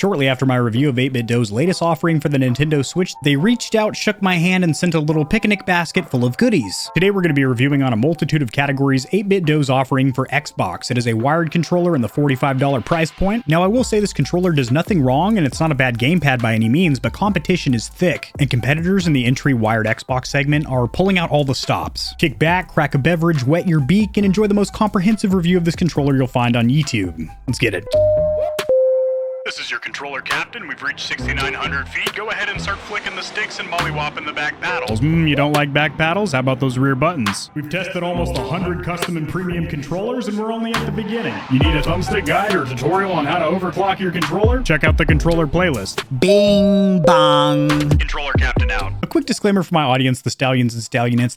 Shortly after my review of 8BitDo's latest offering for the Nintendo Switch, they reached out, shook my hand, and sent a little picnic basket full of goodies. Today we're going to be reviewing on a multitude of categories 8BitDo's offering for Xbox. It is a wired controller in the $45 price point. Now I will say this controller does nothing wrong and it's not a bad gamepad by any means, but competition is thick, and competitors in the entry wired Xbox segment are pulling out all the stops. Kick back, crack a beverage, wet your beak, and enjoy the most comprehensive review of this controller you'll find on YouTube. Let's get it. This is your controller captain. We've reached 6,900 feet. Go ahead and start flicking the sticks and mollywopping the back paddles. You don't like back paddles? How about those rear buttons? We've tested almost 100 custom and premium controllers and we're only at the beginning. You need a thumbstick guide or tutorial on how to overclock your controller? Check out the controller playlist. Bing bong. Controller captain out. A quick disclaimer for my audience, the Stallions and Stallionettes.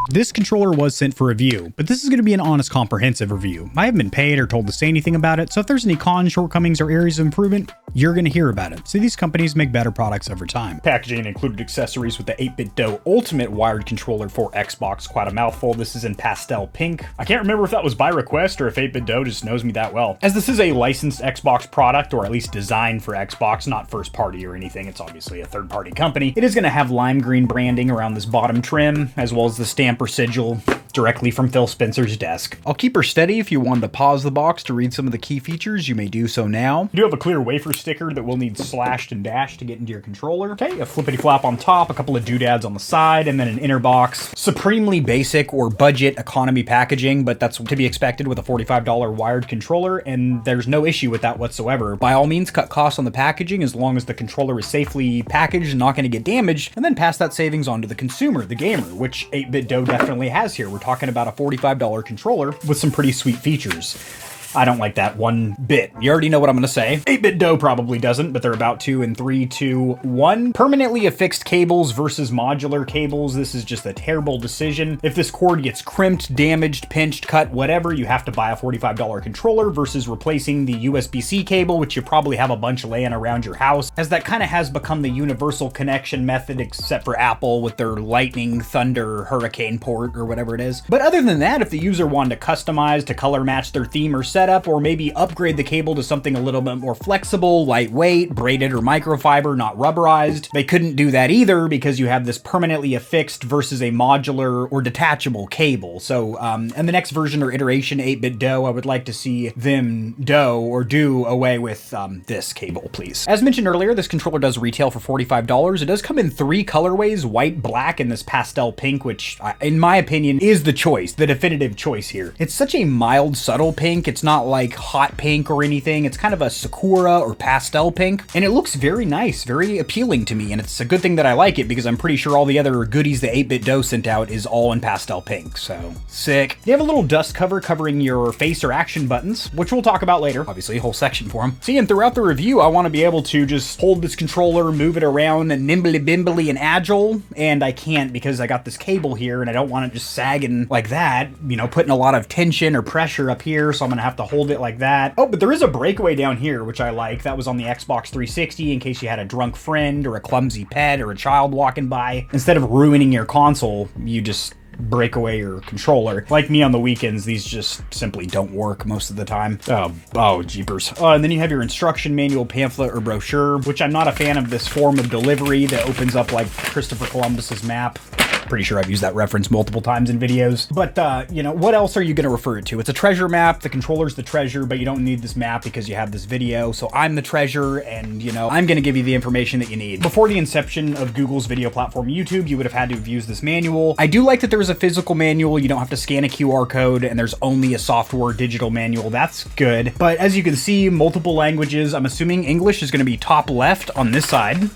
This controller was sent for review, but this is going to be an honest, comprehensive review. I haven't been paid or told to say anything about it, so if there's any cons, shortcomings, or areas of improvement, you're going to hear about it. So these companies make better products over time. Packaging included accessories with the 8BitDo Ultimate wired controller for Xbox. Quite a mouthful. This is in pastel pink. I can't remember if that was by request or if 8BitDo just knows me that well. As this is a licensed Xbox product, or at least designed for Xbox, not first party or anything, it's obviously a third party company. It is going to have lime green branding around this bottom trim, as well as the stamp or sigil directly from Phil Spencer's desk. I'll keep her steady. If you wanted to pause the box to read some of the key features, you may do so now. You do have a clear wafer sticker that will need slashed and dashed to get into your controller. Okay, a flippity flap on top, a couple of doodads on the side, and then an inner box. Supremely basic or budget economy packaging, but that's to be expected with a $45 wired controller, and there's no issue with that whatsoever. By all means, cut costs on the packaging as long as the controller is safely packaged and not going to get damaged, and then pass that savings on to the consumer, the gamer, which 8BitDo definitely has here. We're talking about a $45 controller with some pretty sweet features. I don't like that one bit. You already know what I'm going to say. 8BitDo probably doesn't, but they're about to in 3, 2, 1. Permanently affixed cables versus modular cables. This is just a terrible decision. If this cord gets crimped, damaged, pinched, cut, whatever, you have to buy a $45 controller versus replacing the USB-C cable, which you probably have a bunch laying around your house, as that kind of has become the universal connection method, except for Apple with their Lightning, Thunder, Hurricane port, or whatever it is. But other than that, if the user wanted to customize to color match their theme or setup, or maybe upgrade the cable to something a little bit more flexible, lightweight, braided or microfiber, not rubberized, they couldn't do that either because you have this permanently affixed versus a modular or detachable cable. So, in the next version or iteration, 8BitDo, I would like to see them do away with this cable, please. As mentioned earlier, this controller does retail for $45. It does come in 3 colorways, white, black, and this pastel pink, which, in my opinion, is the choice, the definitive choice here. It's such a mild, subtle pink. It's not like hot pink or anything. It's kind of a sakura or pastel pink, and it looks very nice, very appealing to me, and it's a good thing that I like it because I'm pretty sure all the other goodies that 8BitDo sent out is all in pastel pink, so sick. You have a little dust cover covering your face or action buttons, which we'll talk about later. Obviously, a whole section for them. See, and throughout the review, I want to be able to just hold this controller, move it around, nimbly bimbly and agile, and I can't because I got this cable here, and I don't want it just sagging like that, you know, putting a lot of tension or pressure up here, so I'm gonna have to hold it like that. Oh, but there is a breakaway down here, which I like. That was on the Xbox 360 in case you had a drunk friend or a clumsy pet or a child walking by. Instead of ruining your console, you just break away your controller. Like me on the weekends, these just simply don't work most of the time. Oh, jeepers. And then you have your instruction manual, pamphlet, or brochure, which I'm not a fan of this form of delivery that opens up like Christopher Columbus's map. Pretty sure I've used that reference multiple times in videos. But, you know, what else are you going to refer it to? It's a treasure map. The controller's the treasure, but you don't need this map because you have this video. So I'm the treasure, and, you know, I'm going to give you the information that you need. Before the inception of Google's video platform YouTube, you would have had to have used this manual. I do like that there is a physical manual. You don't have to scan a QR code, and there's only a software digital manual. That's good. But as you can see, multiple languages. I'm assuming English is going to be top left on this side.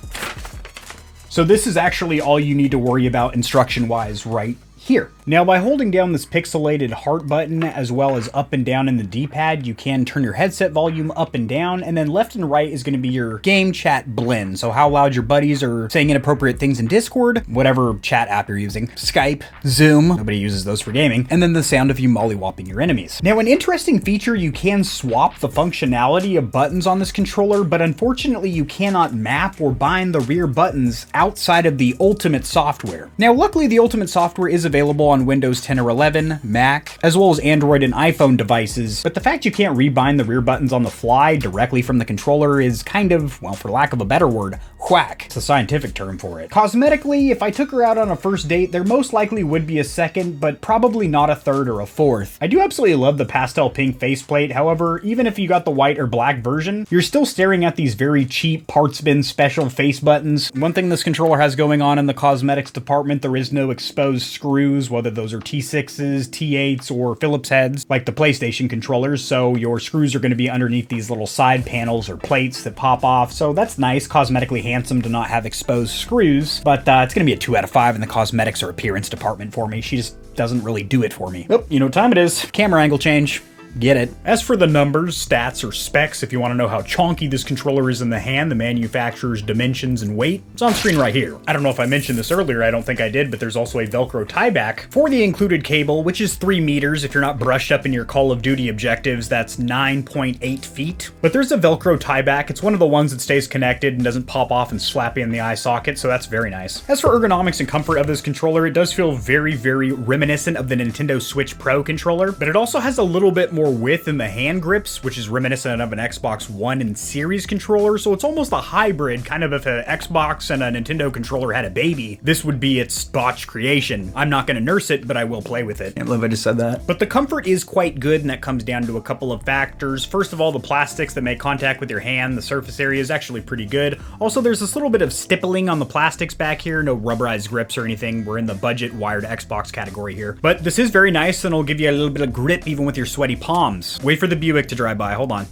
So this is actually all you need to worry about instruction-wise right here. Now, by holding down this pixelated heart button as well as up and down in the D-pad, you can turn your headset volume up and down, and then left and right is going to be your game chat blend. So how loud your buddies are saying inappropriate things in Discord, whatever chat app you're using, Skype, Zoom, nobody uses those for gaming, and then the sound of you mollywopping your enemies. Now, an interesting feature, you can swap the functionality of buttons on this controller, but unfortunately you cannot map or bind the rear buttons outside of the Ultimate software. Now, luckily the Ultimate software is available on Windows 10 or 11, Mac, as well as Android and iPhone devices, but the fact you can't rebind the rear buttons on the fly directly from the controller is kind of, well, for lack of a better word, whack. It's a scientific term for it. Cosmetically, if I took her out on a first date, there most likely would be a second, but probably not a third or a fourth. I do absolutely love the pastel pink faceplate, however, even if you got the white or black version, you're still staring at these very cheap parts bin special face buttons. One thing this controller has going on in the cosmetics department, there is no exposed screws, whether those are T6s, T8s, or Phillips heads, like the PlayStation controllers, so your screws are going to be underneath these little side panels or plates that pop off, so that's nice, cosmetically handsome to not have exposed screws, but it's going to be a 2 out of 5 in the cosmetics or appearance department for me. She just doesn't really do it for me. Oh, you know what time it is. Camera angle change. Get it. As for the numbers, stats, or specs, if you want to know how chonky this controller is in the hand, the manufacturer's dimensions and weight, it's on screen right here. I don't know if I mentioned this earlier, I don't think I did, but there's also a Velcro tieback for the included cable, which is 3 meters. If you're not brushed up in your Call of Duty objectives, that's 9.8 feet. But there's a Velcro tieback. It's one of the ones that stays connected and doesn't pop off and slap you in the eye socket, so that's very nice. As for ergonomics and comfort of this controller, it does feel very, very reminiscent of the Nintendo Switch Pro controller, but it also has a little bit more width in the hand grips, which is reminiscent of an Xbox One and Series controller, so it's almost a hybrid, kind of if an Xbox and a Nintendo controller had a baby, this would be its botched creation. I'm not going to nurse it, but I will play with it. Can't believe I just said that. But the comfort is quite good, and that comes down to a couple of factors. First of all, the plastics that make contact with your hand, the surface area is actually pretty good. Also, there's this little bit of stippling on the plastics back here, no rubberized grips or anything. We're in the budget wired Xbox category here. But this is very nice, and it'll give you a little bit of grip even with your sweaty palms. Wait for the Buick to drive by. Hold on.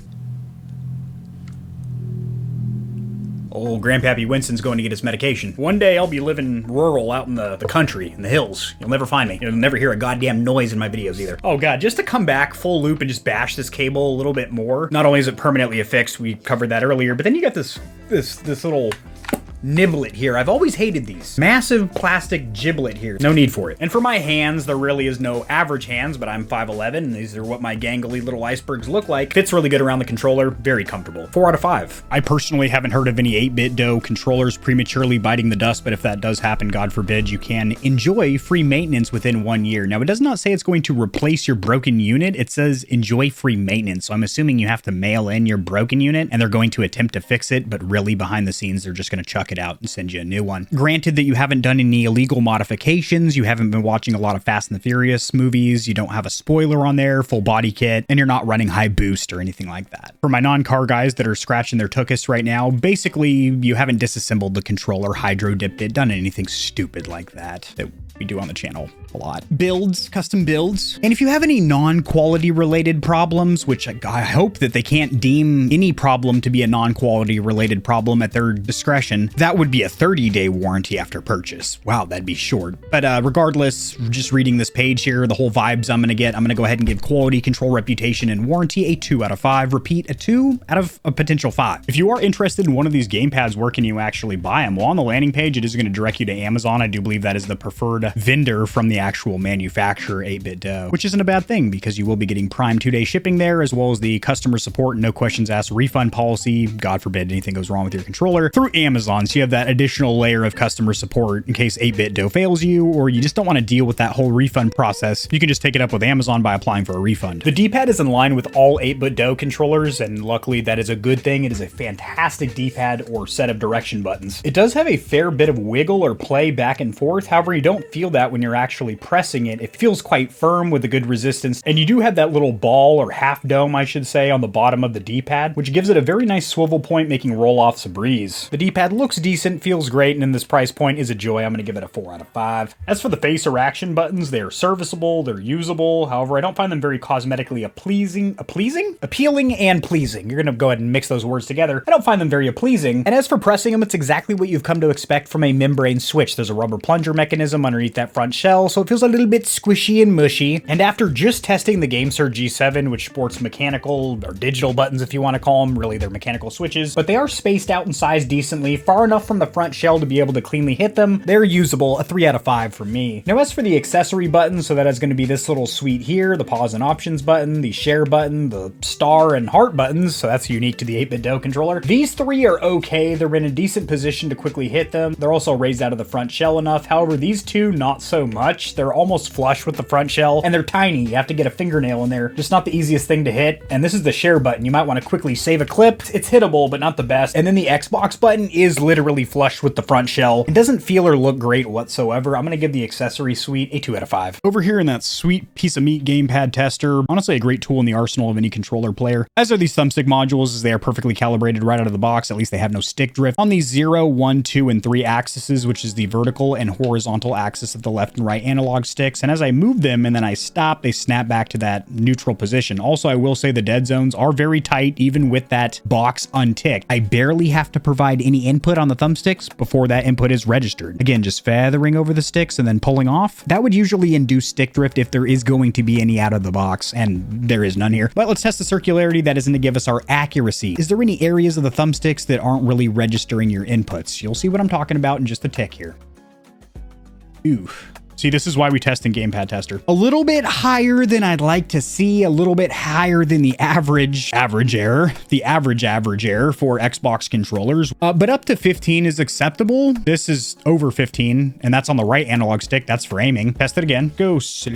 Old Grandpappy Winston's going to get his medication. One day I'll be living rural out in the country, in the hills. You'll never find me. You'll never hear a goddamn noise in my videos either. Oh god, just to come back full loop and just bash this cable a little bit more. Not only is it permanently affixed, we covered that earlier, but then you got this little niblet here. I've always hated these. Massive plastic giblet here. No need for it. And for my hands, there really is no average hands, but I'm 5'11", and these are what my gangly little icebergs look like. Fits really good around the controller. Very comfortable. 4 out of 5. I personally haven't heard of any 8BitDo controllers prematurely biting the dust, but if that does happen, God forbid, you can enjoy free maintenance within 1 year. Now, it does not say it's going to replace your broken unit. It says enjoy free maintenance. So I'm assuming you have to mail in your broken unit, and they're going to attempt to fix it, but really behind the scenes, they're just going to chuck it out and send you a new one. Granted that you haven't done any illegal modifications, you haven't been watching a lot of Fast and the Furious movies, you don't have a spoiler on there, full body kit, and you're not running high boost or anything like that. For my non-car guys that are scratching their tuchus right now, basically you haven't disassembled the controller, hydro dipped it, done anything stupid like that we do on the channel a lot. Builds, custom builds. And if you have any non-quality related problems, which I hope that they can't deem any problem to be a non-quality related problem at their discretion, that would be a 30-day warranty after purchase. Wow, that'd be short. But regardless, just reading this page here, the whole vibes I'm gonna go ahead and give quality, control, reputation, and warranty a 2 out of 5. Repeat, a 2 out of a potential 5. If you are interested in one of these gamepads, where can you actually buy them? Well, on the landing page, it is going to direct you to Amazon. I do believe that is the preferred vendor from the actual manufacturer, 8BitDo, which isn't a bad thing because you will be getting prime 2-day shipping there, as well as the customer support, no questions asked refund policy, God forbid anything goes wrong with your controller, through Amazon. So you have that additional layer of customer support in case 8BitDo fails you, or you just don't want to deal with that whole refund process. You can just take it up with Amazon by applying for a refund. The D-pad is in line with all 8BitDo controllers, and luckily that is a good thing. It is a fantastic D-pad or set of direction buttons. It does have a fair bit of wiggle or play back and forth. However, you don't feel that when you're actually pressing it. It feels quite firm with a good resistance, and you do have that little ball or half dome, I should say, on the bottom of the D-pad, which gives it a very nice swivel point, making roll-offs a breeze. The D-pad looks decent, feels great, and in this price point is a joy. I'm going to give it a 4 out of 5. As for the face or action buttons, they are serviceable, they're usable. However, I don't find them very cosmetically appealing and pleasing. You're going to go ahead and mix those words together. I don't find them very pleasing. And as for pressing them, it's exactly what you've come to expect from a membrane switch. There's a rubber plunger mechanism underneath that front shell, so it feels a little bit squishy and mushy. And after just testing the GameSir G7, which sports mechanical or digital buttons if you want to call them, really they're mechanical switches, but they are spaced out in size decently, far far enough from the front shell to be able to cleanly hit them, they're usable. A 3 out of 5 for me. Now, as for the accessory buttons, so that is going to be this little suite here, the pause and options button, the share button, the star and heart buttons, so that's unique to the 8BitDo controller. These three are okay. They're in a decent position to quickly hit them. They're also raised out of the front shell enough. However, these two, not so much. They're almost flush with the front shell, and they're tiny. You have to get a fingernail in there. Just not the easiest thing to hit. And this is the share button. You might want to quickly save a clip. It's hittable, but not the best. And then the Xbox button is literally flush with the front shell. It doesn't feel or look great whatsoever. I'm going to give the accessory suite a 2 out of 5. Over here in that sweet piece of meat gamepad tester, honestly a great tool in the arsenal of any controller player. As are these thumbstick modules, as they are perfectly calibrated right out of the box. At least they have no stick drift. On these 0, 1, 2, and 3 axes, which is the vertical and horizontal axis of the left and right analog sticks. And as I move them and then I stop, they snap back to that neutral position. Also, I will say the dead zones are very tight, even with that box unticked. I barely have to provide any input on the thumbsticks before that input is registered. Again, just feathering over the sticks and then pulling off. That would usually induce stick drift if there is going to be any out of the box, and there is none here. But let's test the circularity. That is going to give us our accuracy. Is there any areas of the thumbsticks that aren't really registering your inputs? You'll see what I'm talking about in just a tick here. Ooh. See, this is why we test in Gamepad Tester. A little bit higher than I'd like to see, a little bit higher than the average error for Xbox controllers. But up to 15 is acceptable. This is over 15, and that's on the right analog stick. That's for aiming. Test it again. Go slow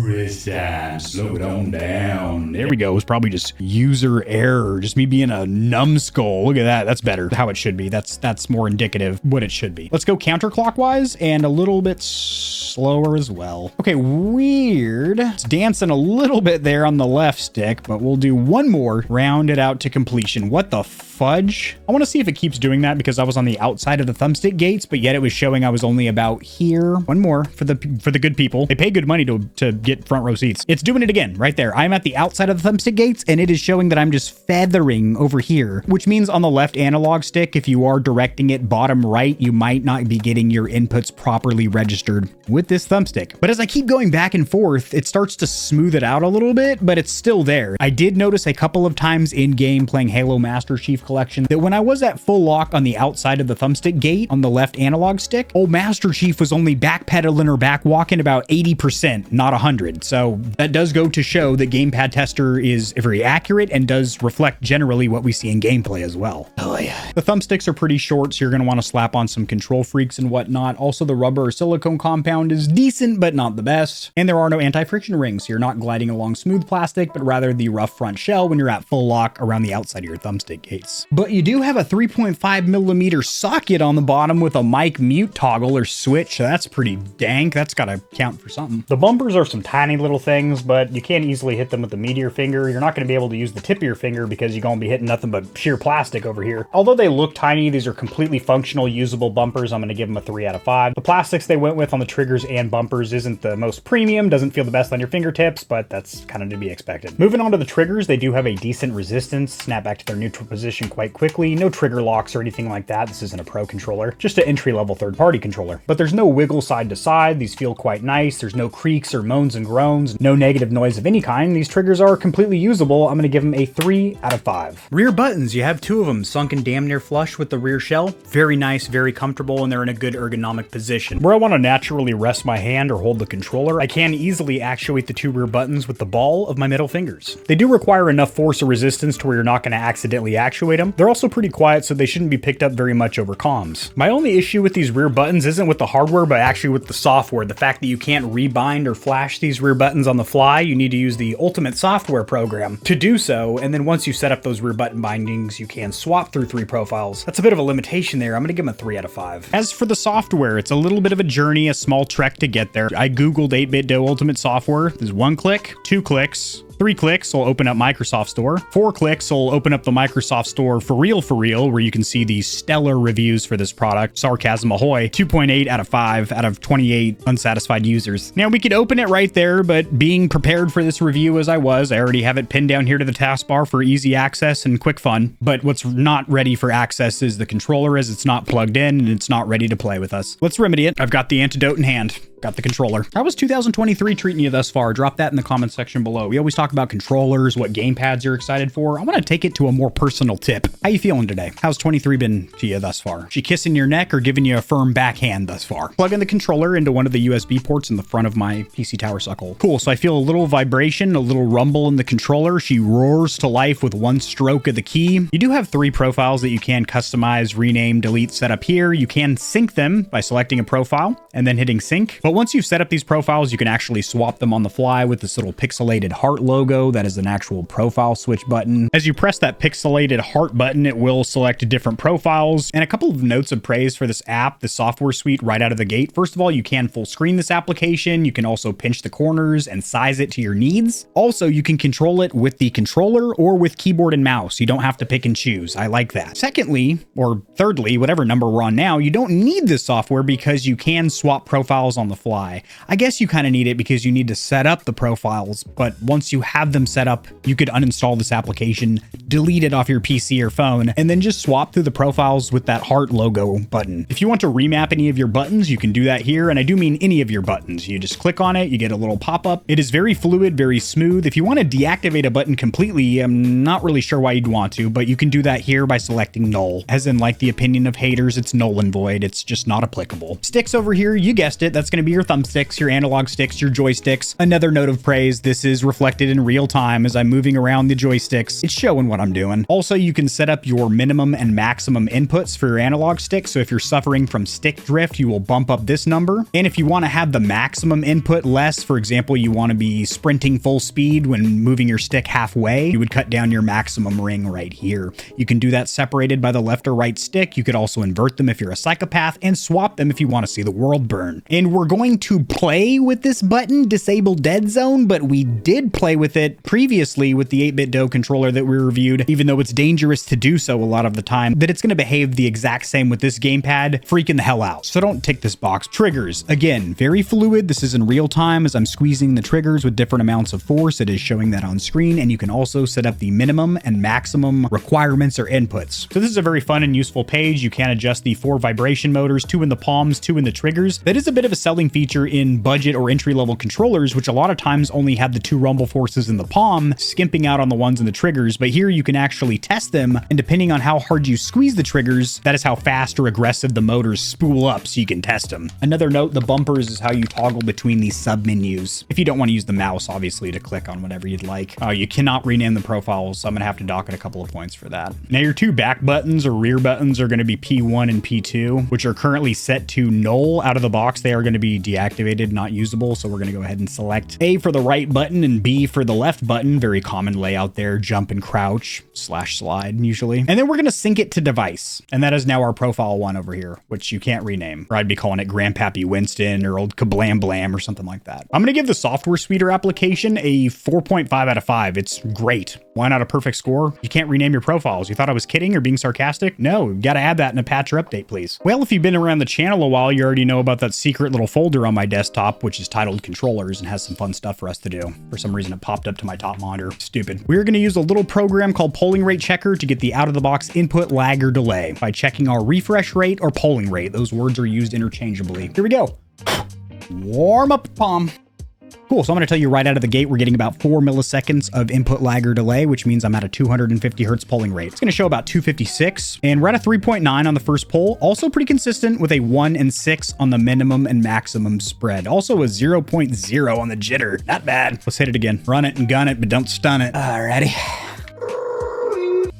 this time. Slow it on down. There we go. It was probably just user error. Just me being a numbskull. Look at that. That's better. How it should be. That's more indicative what it should be. Let's go counterclockwise and a little bit slower as well. Okay, weird. It's dancing a little bit there on the left stick, but we'll do one more, round it out to completion. What the fudge? I want to see if it keeps doing that because I was on the outside of the thumbstick gates, but yet it was showing I was only about here. One more for the good people. They pay good money to get front row seats. It's doing it again right there. I'm at the outside of the thumbstick gates and it is showing that I'm just feathering over here, which means on the left analog stick, if you are directing it bottom right, you might not be getting your inputs properly registered with this thumbstick. But as I keep going back and forth, it starts to smooth it out a little bit, but it's still there. I did notice a couple of times in game playing Halo Master Chief Collection that when I was at full lock on the outside of the thumbstick gate on the left analog stick, old Master Chief was only backpedaling or backwalking about 80%, not 100. So that does go to show that Gamepad Tester is very accurate and does reflect generally what we see in gameplay as well. Oh yeah. The thumbsticks are pretty short, so you're going to want to slap on some control freaks and whatnot. Also, the rubber or silicone compound is decent, but not the best. And there are no anti-friction rings, so you're not gliding along smooth plastic, but rather the rough front shell when you're at full lock around the outside of your thumbstick gates. But you do have a 3.5mm socket on the bottom with a mic mute toggle or switch, so that's pretty dank. That's got to count for something. The bumpers are some tiny little things, but you can't easily hit them with the meat of your finger. You're not going to be able to use the tip of your finger because you're going to be hitting nothing but sheer plastic over here. Although they look tiny, these are completely functional, usable bumpers. I'm going to give them a 3 out of 5. The plastics they went with on the triggers and bumpers isn't the most premium, doesn't feel the best on your fingertips, but that's kind of to be expected. Moving on to the triggers, they do have a decent resistance, snap back to their neutral position quite quickly, no trigger locks or anything like that. This isn't a pro controller, just an entry-level third-party controller. But there's no wiggle side to side, these feel quite nice, there's no creaks or moans and groans, no negative noise of any kind. These triggers are completely usable. I'm going to give them a 3 out of 5. Rear buttons, you have two of them sunken damn near flush with the rear shell. Very nice, very comfortable, and they're in a good ergonomic position. Where I want to naturally rest my hand or hold the controller, I can easily actuate the two rear buttons with the ball of my middle fingers. They do require enough force or resistance to where you're not going to accidentally actuate them. They're also pretty quiet, so they shouldn't be picked up very much over comms. My only issue with these rear buttons isn't with the hardware, but actually with the software. The fact that you can't rebind or flash these rear buttons on the fly, you need to use the Ultimate software program to do so, and then once you set up those rear button bindings, you can swap through 3 profiles. That's a bit of a limitation there. I'm going to give them a 3 out of 5. As for the software, it's a little bit of a journey, a small trek to get there. I googled 8BitDo Ultimate software. There's 1 click, 2 clicks, 3 clicks will open up Microsoft Store. 4 clicks will open up the Microsoft Store for real, where you can see the stellar reviews for this product. Sarcasm ahoy. 2.8 out of 5 out of 28 unsatisfied users. Now we could open it right there, but being prepared for this review as I already have it pinned down here to the taskbar for easy access and quick fun. But what's not ready for access is the controller, as it's not plugged in and it's not ready to play with us. Let's remedy it. I've got the antidote in hand. got the controller. How was 2023 treating you thus far? Drop that in the comment section below. We always talk about controllers, what gamepads you're excited for. I want to take it to a more personal tip. How you feeling today? How's 23 been to you thus far? She kissing your neck or giving you a firm backhand thus far? Plug in the controller into one of the USB ports in the front of my PC Tower Suckle. Cool, so I feel a little vibration, a little rumble in the controller. She roars to life with one stroke of the key. You do have 3 profiles that you can customize, rename, delete, set up here. You can sync them by selecting a profile and then hitting sync. But once you've set up these profiles, you can actually swap them on the fly with this little pixelated heart logo. That is an actual profile switch button. As you press that pixelated heart button, it will select different profiles. And a couple of notes of praise for this app, the software suite right out of the gate. First of all, you can full screen this application. You can also pinch the corners and size it to your needs. Also, you can control it with the controller or with keyboard and mouse. You don't have to pick and choose. I like that. Secondly, or thirdly, whatever number we're on now, you don't need this software because you can swap profiles on the fly. I guess you kind of need it because you need to set up the profiles, but once you have them set up, you could uninstall this application, delete it off your PC or phone, and then just swap through the profiles with that heart logo button. If you want to remap any of your buttons, you can do that here, and I do mean any of your buttons. You just click on it, you get a little pop-up. It is very fluid, very smooth. If you want to deactivate a button completely, I'm not really sure why you'd want to, but you can do that here by selecting null. As in, like the opinion of haters, it's null and void. It's just not applicable. Sticks over here, you guessed it, that's going to be your thumbsticks, your analog sticks, your joysticks. Another note of praise, this is reflected in real time as I'm moving around the joysticks. It's showing what I'm doing. Also, you can set up your minimum and maximum inputs for your analog stick. So if you're suffering from stick drift, you will bump up this number. And if you want to have the maximum input less, for example, you want to be sprinting full speed when moving your stick halfway, you would cut down your maximum ring right here. You can do that separated by the left or right stick. You could also invert them if you're a psychopath and swap them if you want to see the world burn. And we're going to play with this button, disable dead zone, but we did play with it previously with the 8BitDo controller that we reviewed, even though it's dangerous to do so a lot of the time, that it's going to behave the exact same with this gamepad, freaking the hell out. So don't tick this box. Triggers, again, very fluid. This is in real time as I'm squeezing the triggers with different amounts of force. It is showing that on screen, and you can also set up the minimum and maximum requirements or inputs. So this is a very fun and useful page. You can adjust the 4 vibration motors, 2 in the palms, 2 in the triggers. That is a bit of a selling feature in budget or entry-level controllers, which a lot of times only have the 2 rumble forces in the palm, skimping out on the ones in the triggers. But here you can actually test them, and depending on how hard you squeeze the triggers, that is how fast or aggressive the motors spool up, so you can test them. Another note, the bumpers is how you toggle between these sub-menus. If you don't want to use the mouse, obviously, to click on whatever you'd like. You cannot rename the profiles, so I'm going to have to dock it a couple of points for that. Now, your 2 back buttons or rear buttons are going to be P1 and P2, which are currently set to null out of the box. They are going to be deactivated, not usable, so we're going to go ahead and select A for the right button and B for the left button. Very common layout there, jump and crouch, slash slide usually. And then we're going to sync it to device. And that is now our profile 1 over here, which you can't rename. Or I'd be calling it Grandpappy Winston or old Kablam Blam or something like that. I'm going to give the software suite or application a 4.5 out of 5. It's great. Why not a perfect score? You can't rename your profiles. You thought I was kidding or being sarcastic? No, you got to add that in a patch or update, please. Well, if you've been around the channel a while, you already know about that secret little folder on my desktop, which is titled Controllers and has some fun stuff for us to do. For some reason, it popped up to my top monitor. Stupid. We're going to use a little program called Polling Rate Checker to get the out-of-the-box input lag or delay by checking our refresh rate or polling rate. Those words are used interchangeably. Here we go. Warm up the palm. Cool, so I'm going to tell you right out of the gate, we're getting about 4 milliseconds of input lag or delay, which means I'm at a 250 hertz polling rate. It's going to show about 256, and we're at a 3.9 on the first poll. Also pretty consistent with a 1 and 6 on the minimum and maximum spread. Also a 0.0 on the jitter. Not bad. Let's hit it again. Run it and gun it, but don't stun it. Alrighty.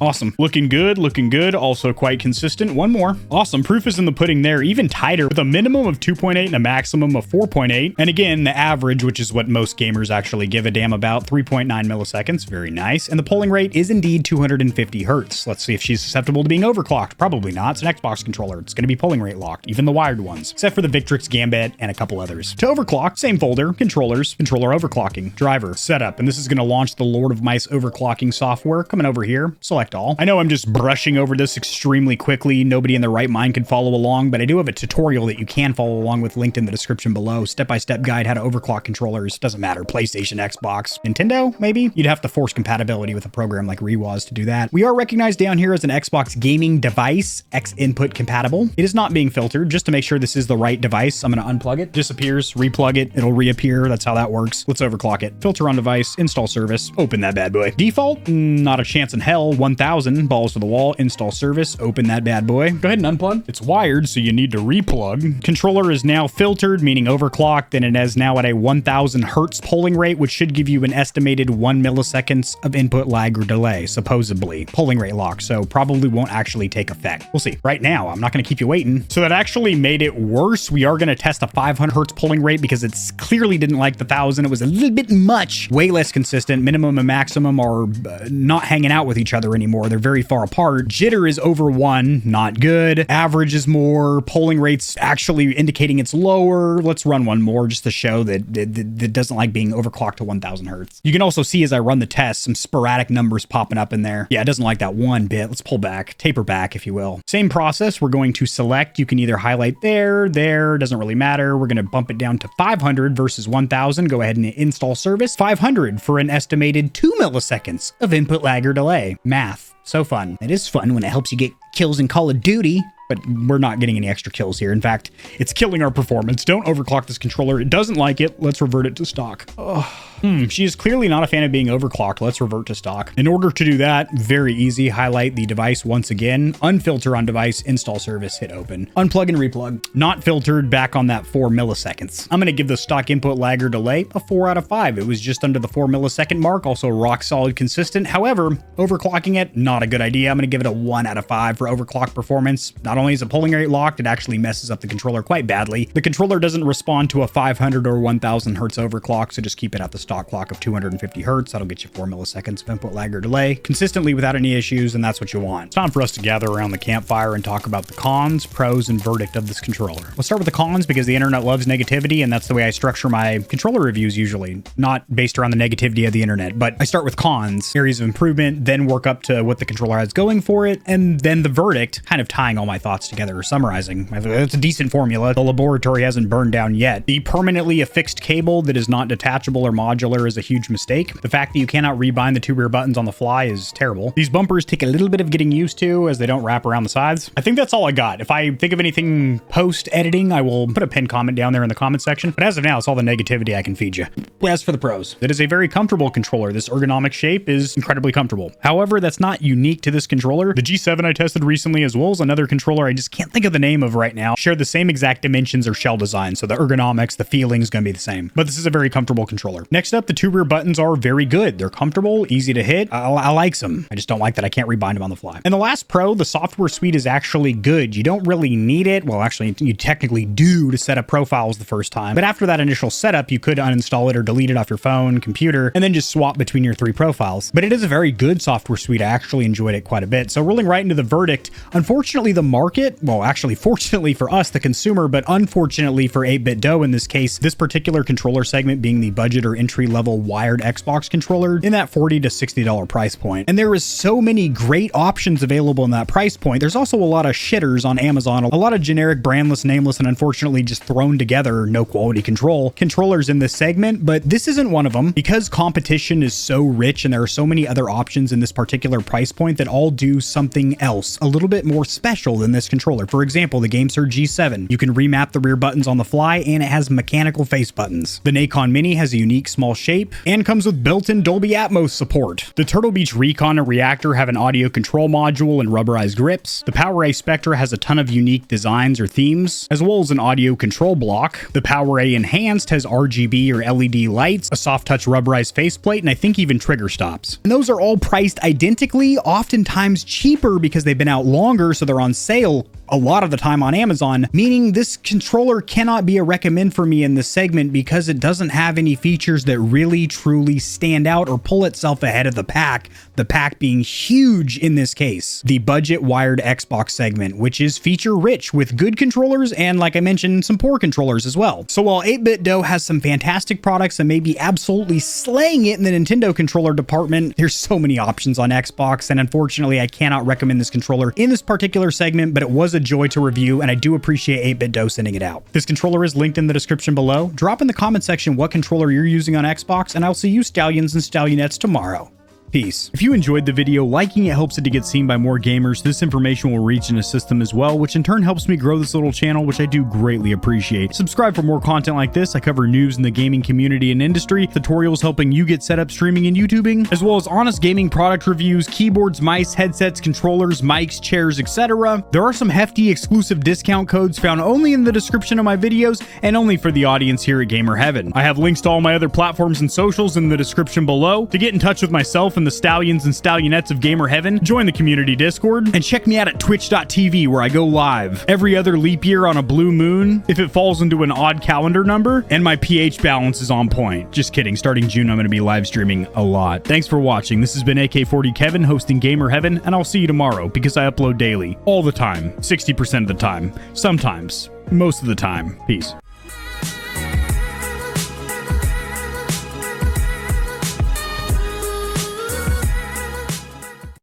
Awesome. Looking good, looking good. Also quite consistent. One more. Awesome. Proof is in the pudding there. Even tighter with a minimum of 2.8 and a maximum of 4.8. And again, the average, which is what most gamers actually give a damn about, 3.9 milliseconds. Very nice. And the polling rate is indeed 250 hertz. Let's see if she's susceptible to being overclocked. Probably not. It's an Xbox controller. It's going to be polling rate locked, even the wired ones, except for the Victrix Gambit and a couple others. To overclock, same folder, controllers, controller overclocking, driver, setup. And this is going to launch the Lord of Mice overclocking software. Coming over here, select Overclocked all. I know I'm just brushing over this extremely quickly. Nobody in their right mind can follow along, but I do have a tutorial that you can follow along with linked in the description below. Step-by-step guide how to overclock controllers. Doesn't matter. PlayStation, Xbox, Nintendo, maybe? You'd have to force compatibility with a program like Rewas to do that. We are recognized down here as an Xbox gaming device, X input compatible. It is not being filtered. Just to make sure this is the right device, I'm going to unplug it. Disappears, replug it. It'll reappear. That's how that works. Let's overclock it. Filter on device, install service, open that bad boy. Default, not a chance in hell. 1000, balls to the wall, install service, open that bad boy. Go ahead and unplug. It's wired, so you need to replug. Controller is now filtered, meaning overclocked, and it is now at a 1000 hertz polling rate, which should give you an estimated 1 milliseconds of input lag or delay, supposedly. Polling rate lock, so probably won't actually take effect. We'll see. Right now, I'm not going to keep you waiting. So that actually made it worse. We are going to test a 500 hertz polling rate because it clearly didn't like the 1000. It was a little bit much, way less consistent. Minimum and maximum are not hanging out with each other anymore. They're very far apart. Jitter is over 1, not good. Average is more. Polling rates actually indicating it's lower. Let's run one more just to show that it doesn't like being overclocked to 1000 hertz. You can also see as I run the test, some sporadic numbers popping up in there. Yeah, it doesn't like that one bit. Let's pull back, taper back, if you will. Same process. We're going to select. You can either highlight there, doesn't really matter. We're going to bump it down to 500 versus 1000. Go ahead and install service. 500 for an estimated 2 milliseconds of input lag or delay. Math. So fun. It is fun when it helps you get kills in Call of Duty, but we're not getting any extra kills here. In fact, it's killing our performance. Don't overclock this controller. It doesn't like it. Let's revert it to stock. She is clearly not a fan of being overclocked. Let's revert to stock. In order to do that, very easy. Highlight the device once again. Unfilter on device. Install service. Hit open. Unplug and replug. Not filtered. Back on that 4 milliseconds. I'm going to give the stock input lag or delay a 4 out of 5. It was just under the 4 millisecond mark. Also rock solid consistent. However, overclocking it, not a good idea. I'm going to give it a 1 out of 5 for overclock performance. Not only is the polling rate locked, it actually messes up the controller quite badly. The controller doesn't respond to a 500 or 1000 hertz overclock, so just keep it at the stock clock of 250 hertz. That'll get you 4 milliseconds of input lag or delay consistently without any issues, and that's what you want. It's time for us to gather around the campfire and talk about the cons, pros, and verdict of this controller. Let's start with the cons because the internet loves negativity, and that's the way I structure my controller reviews usually, not based around the negativity of the internet, but I start with cons, areas of improvement, then work up to what the controller has going for it, and then the verdict, kind of tying all my thoughts together or summarizing. It's a decent formula. The laboratory hasn't burned down yet. The permanently affixed cable that is not detachable or modular is a huge mistake. The fact that you cannot rebind the 2 rear buttons on the fly is terrible. These bumpers take a little bit of getting used to as they don't wrap around the sides. I think that's all I got. If I think of anything post-editing, I will put a pinned comment down there in the comment section. But as of now, it's all the negativity I can feed you. As for the pros, it is a very comfortable controller. This ergonomic shape is incredibly comfortable. However, that's not unique to this controller. The G7 I tested recently, as well as another controller I just can't think of the name of right now, share the same exact dimensions or shell design. So the ergonomics, the feeling is going to be the same. But this is a very comfortable controller. Next up, the 2 rear buttons are very good. They're comfortable, easy to hit. I like them. I just don't like that I can't rebind them on the fly. And the last pro, the software suite is actually good. You don't really need it. Well, actually, you technically do to set up profiles the first time. But after that initial setup, you could uninstall it or delete it off your phone, computer, and then just swap between your 3 profiles. But it is a very good software suite. I actually enjoyed it quite a bit. So rolling right into the verdict, unfortunately, the market, well, actually, fortunately for us, the consumer, but unfortunately for 8BitDo in this case, this particular controller segment being the budget or entry-level wired Xbox controller in that $40 to $60 price point. And there is so many great options available in that price point. There's also a lot of shitters on Amazon, a lot of generic, brandless, nameless, and unfortunately just thrown together, no quality controllers in this segment, but this isn't one of them because competition is so rich and there are so many other options in this particular price point that all do something else a little bit more special than this controller. For example, the GameSir G7, you can remap the rear buttons on the fly and it has mechanical face buttons. The Nacon Mini has a unique small shape and comes with built-in Dolby Atmos support. The Turtle Beach Recon and Reactor have an audio control module and rubberized grips. The PowerA Spectra has a ton of unique designs or themes, as well as an audio control block. The PowerA Enhanced has RGB or LED lights, a soft touch rubberized faceplate, and I think even trigger stops. And those are all priced identically, oftentimes cheaper because they've been out longer, so they're on sale a lot of the time on Amazon, meaning this controller cannot be a recommend for me in this segment because it doesn't have any features that really truly stand out or pull itself ahead of the pack The pack being huge in this case, the budget wired Xbox segment, which is feature rich with good controllers and, like I mentioned, some poor controllers as well. So while 8BitDo has some fantastic products and may be absolutely slaying it in the Nintendo controller department, there's so many options on Xbox, and unfortunately I cannot recommend this controller in this particular segment, but it was a joy to review and I do appreciate 8BitDo sending it out. This controller is linked in the description below. Drop in the comment section what controller you're using on Xbox, and I'll see you Stallions and Stallionettes tomorrow. Peace. If you enjoyed the video, liking it helps it to get seen by more gamers. This information will reach and assist them as well, which in turn helps me grow this little channel, which I do greatly appreciate. Subscribe for more content like this. I cover news in the gaming community and industry, tutorials helping you get set up streaming and YouTubing, as well as honest gaming product reviews, keyboards, mice, headsets, controllers, mics, chairs, etc. There are some hefty exclusive discount codes found only in the description of my videos and only for the audience here at Gamer Heaven. I have links to all my other platforms and socials in the description below. To get in touch with myself and the Stallions and Stallionettes of Gamer Heaven, join the community Discord, and check me out at twitch.tv where I go live every other leap year on a blue moon if it falls into an odd calendar number, and my pH balance is on point. Just kidding, starting June I'm going to be live streaming a lot. Thanks for watching. This has been AK40 Kevin hosting Gamer Heaven, and I'll see you tomorrow because I upload daily, all the time, 60% of the time, sometimes, most of the time. Peace.